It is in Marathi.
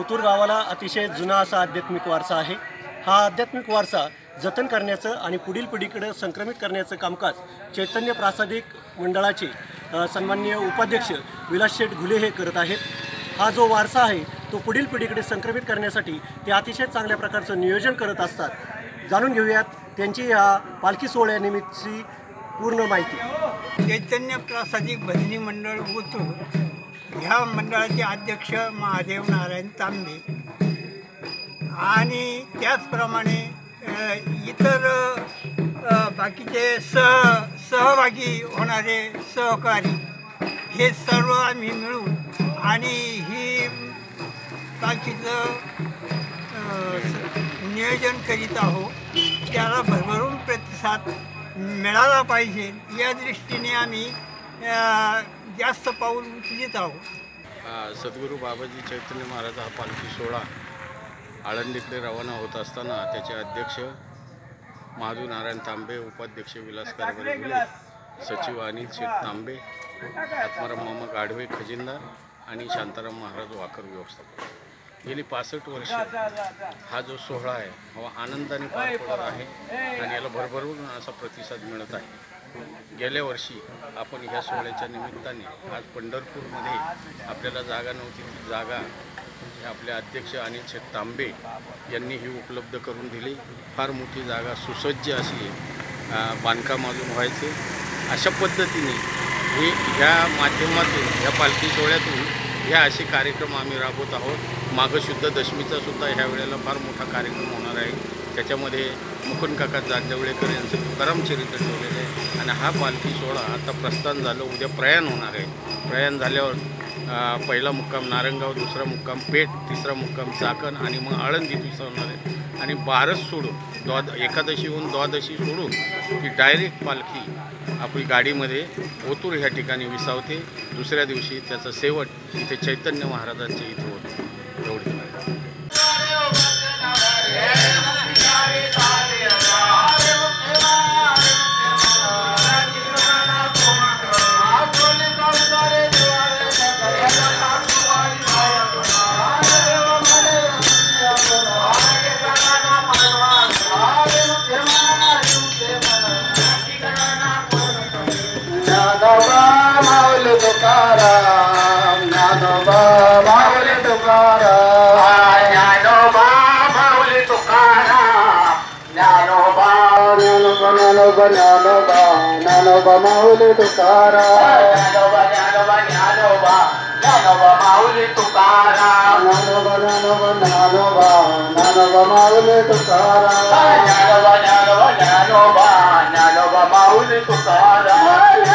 ओतूर गावाला अतिशय जुना असा आध्यात्मिक वारसा आहे। हा आध्यात्मिक वारसा जतन करण्याचं आणि पुढील पिढीकडे संक्रमित करण्याचं कामकाज चैतन्य प्रासादिक मंडळाचे सन्माननीय उपाध्यक्ष विलास शेठ घुले हे करत आहेत। हा जो वारसा आहे तो पुढील पिढीकडे संक्रमित करण्यासाठी ते अतिशय चांगल्या प्रकारचं नियोजन करत असतात। जाणून घेऊयात त्यांची या पालखी सोहळ्यानिमित्तची पूर्ण माहिती। चैतन्य प्रासादिक भजनी मंडळ ओतूर ह्या मंडळाचे अध्यक्ष महादेव नारायण तांबे आणि त्याचप्रमाणे इतर बाकीचे सहभागी होणारे सहकारी हे सर्व आम्ही मिळून आणि ही पालखीचं नियोजन करीत आहोत। त्याला भरभरून प्रतिसाद मिळाला पाहिजे या दृष्टीने आम्ही जास्त पाऊल उचलित आहोत। सद्गुरू बाबाजी चैतन्य महाराज हा पालखी सोहळा आळंदीकडे रवाना होत असताना त्याचे अध्यक्ष महादेव नारायण तांबे, उपाध्यक्ष विलास कारभारी घुले, सचिव अनिल शेठ तांबे, आत्माराम मामा गाढवे खजिनदार आणि शांताराम महाराज वाकर व्यवस्थापक गेली 65 वर्ष हा जो सोहळा आहे हा आनंदाने पार पडत आहे आणि याला भरभरून असा प्रतिसाद मिळत आहे। गेल्या वर्षी आपण ह्या सोहळ्याच्या निमित्ताने आज पंढरपूरमध्ये आपल्याला जागा नव्हती, ती जागा हे आपले अध्यक्ष अनिल शेठ तांबे यांनी ही उपलब्ध करून दिली। फार मोठी जागा सुसज्ज अशी बांधकाम अजून व्हायचे। अशा पद्धतीने हे ह्या माध्यमातून ह्या पालखी सोहळ्यातून ह्या असे कार्यक्रम आम्ही राबवत आहोत। माघ शुद्ध दशमीचा सुद्धा ह्या वेळेला फार मोठा कार्यक्रम होणार आहे। त्याच्यामध्ये मुकुंद काका जागदेवळेकर यांचं तुकाराम चरित्र ठेवलेलं आहे आणि हा पालखी सोहळा आता प्रस्थान झालं, उद्या प्रयाण होणार आहे। प्रयाण झाल्यावर पहिला मुक्काम नारंगाव, दुसरा मुक्काम पेठ, तिसरा मुक्काम चाकण आणि मग आळंदीत विसावणार आहे आणि बारस सोडून एकादशीहून द्वादशी सोडून ती डायरेक्ट पालखी आपली गाडीमध्ये ओतूर ह्या ठिकाणी विसावते। दुसऱ्या दिवशी त्याचं शेवट इथे चैतन्य महाराजांच्या इथे होतं। एवढी ज्ञानोबा माऊली तुकाराम, ज्ञानोबा माऊली तुकाराम, ज्ञानोबा माऊली तुकाराम, ज्ञानोबा माऊली तुकाराम।